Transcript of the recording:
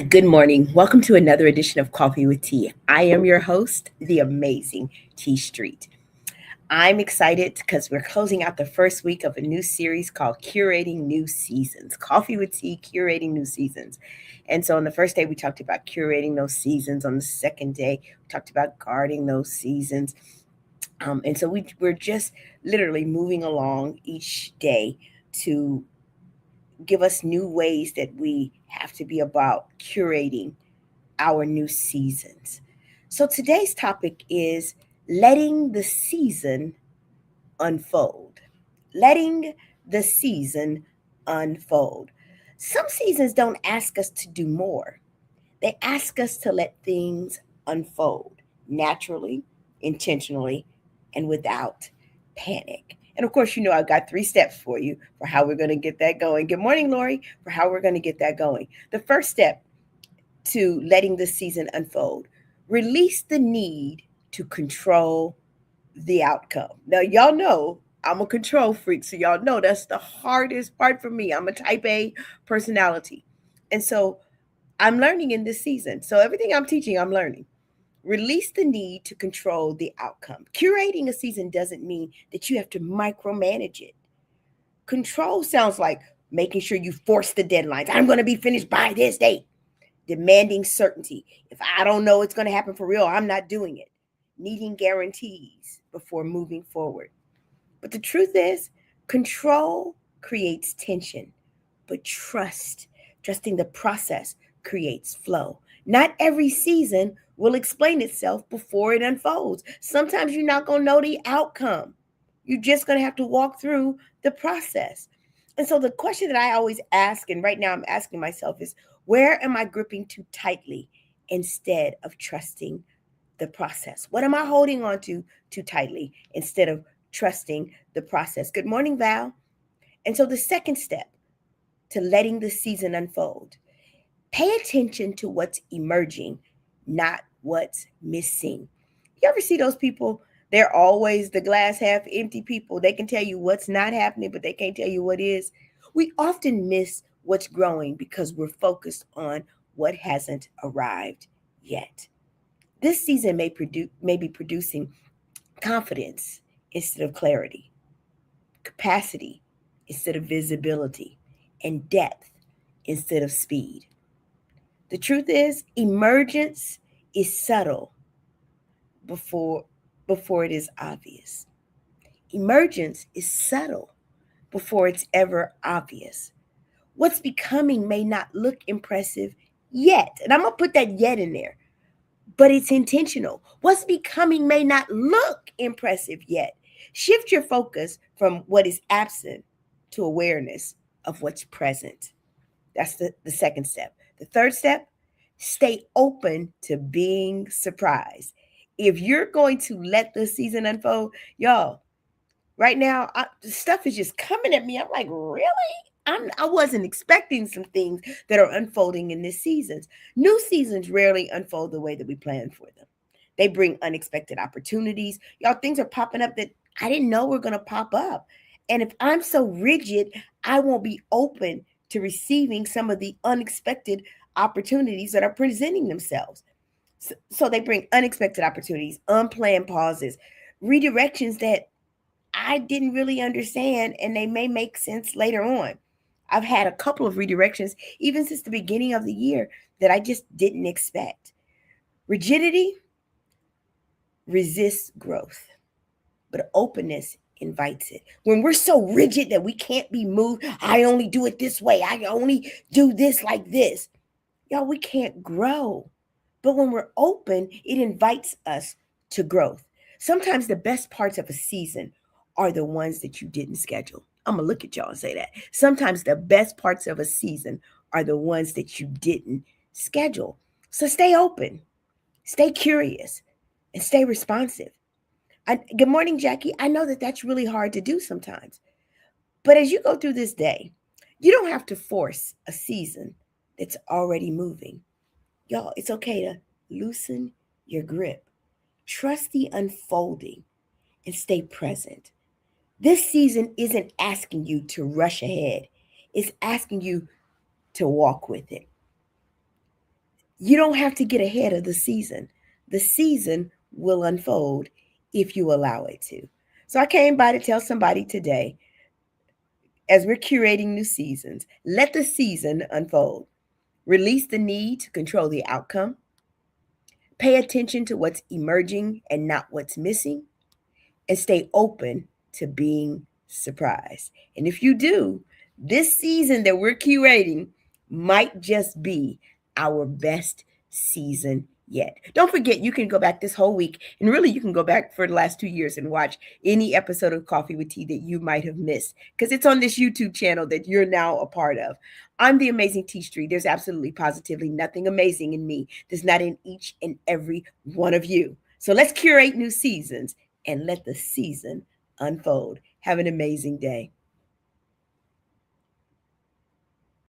Good morning. Welcome to another edition of Coffee with Tea. I am your host, the amazing T Street. I'm excited because we're closing out the first week of a new series called Curating New Seasons. Coffee with Tea, Curating New Seasons. And so on the first day, we talked about curating those seasons. On the second day, we talked about guarding those seasons. And so we're just literally moving along each day to give us new ways that we have to be about curating our new seasons. So today's topic is letting the season unfold. Letting the season unfold. Some seasons don't ask us to do more, they ask us to let things unfold naturally, intentionally, and without panic. And of course, I've got 3 steps for you for how we're going to get that going. Good morning, Lori, for how we're going to get that going. The first step to letting the season unfold. Release the need to control the outcome. Now, y'all know I'm a control freak, so y'all know that's the hardest part for me. I'm a type A personality. And so I'm learning in this season. So everything I'm teaching, I'm learning. Release the need to control the outcome. Curating a season doesn't mean that you have to micromanage it. Control sounds like making sure you force the deadlines. I'm going to be finished by this date. Demanding certainty. If I don't know it's going to happen for real, I'm not doing it. Needing guarantees before moving forward. But the truth is, control creates tension, but trusting the process creates flow. Not every season will explain itself before it unfolds. Sometimes you're not going to know the outcome. You're just going to have to walk through the process. And so the question that I always ask, and right now I'm asking myself, is where am I gripping too tightly instead of trusting the process? What am I holding on to too tightly instead of trusting the process? Good morning, Val. And so the second step to letting the season unfold, pay attention to what's emerging, not what's missing. You ever see those people? They're always the glass half empty people. They can tell you what's not happening, but they can't tell you what is. We often miss what's growing because we're focused on what hasn't arrived yet. This season may be producing confidence instead of clarity, capacity instead of visibility, and depth instead of speed. The truth is, emergence is subtle before before it is obvious. Emergence is subtle before it's ever obvious. What's becoming may not look impressive yet. And I'm going to put that yet in there, but it's intentional. What's becoming may not look impressive yet. Shift your focus from what is absent to awareness of what's present. That's the second step. The third step, stay open to being surprised. If you're going to let the season unfold, y'all, right now, the stuff is just coming at me. I'm like, really? I wasn't expecting some things that are unfolding in this season. New seasons rarely unfold the way that we plan for them. They bring unexpected opportunities. Y'all, things are popping up that I didn't know were going to pop up. And if I'm so rigid, I won't be open to receiving some of the unexpected opportunities that are presenting themselves. So they bring unexpected opportunities, unplanned pauses, redirections that I didn't really understand, and they may make sense later on. I've had a couple of redirections, even since the beginning of the year, that I just didn't expect. Rigidity resists growth, but openness invites it. When we're so rigid that we can't be moved, I only do it this way, I only do this like this, y'all, we can't grow. But when we're open, it invites us to growth. Sometimes the best parts of a season are the ones that you didn't schedule. I'm going to look at y'all and say that. Sometimes the best parts of a season are the ones that you didn't schedule. So stay open, stay curious, and stay responsive. Good morning, Jackie. I know that that's really hard to do sometimes. But as you go through this day, you don't have to force a season that's already moving. Y'all, it's okay to loosen your grip. Trust the unfolding and stay present. This season isn't asking you to rush ahead. It's asking you to walk with it. You don't have to get ahead of the season. The season will unfold if you allow it to. So I came by to tell somebody today, as we're curating new seasons, let the season unfold. Release the need to control the outcome. Pay attention to what's emerging and not what's missing, and stay open to being surprised. And if you do, this season that we're curating might just be our best season yet. Don't forget, you can go back this whole week, and really, you can go back for the last 2 years and watch any episode of Coffee with Tea that you might have missed because it's on this YouTube channel that you're now a part of. I'm the amazing Tea Street. There's absolutely positively nothing amazing in me that's not in each and every one of you. So let's curate new seasons and let the season unfold. Have an amazing day.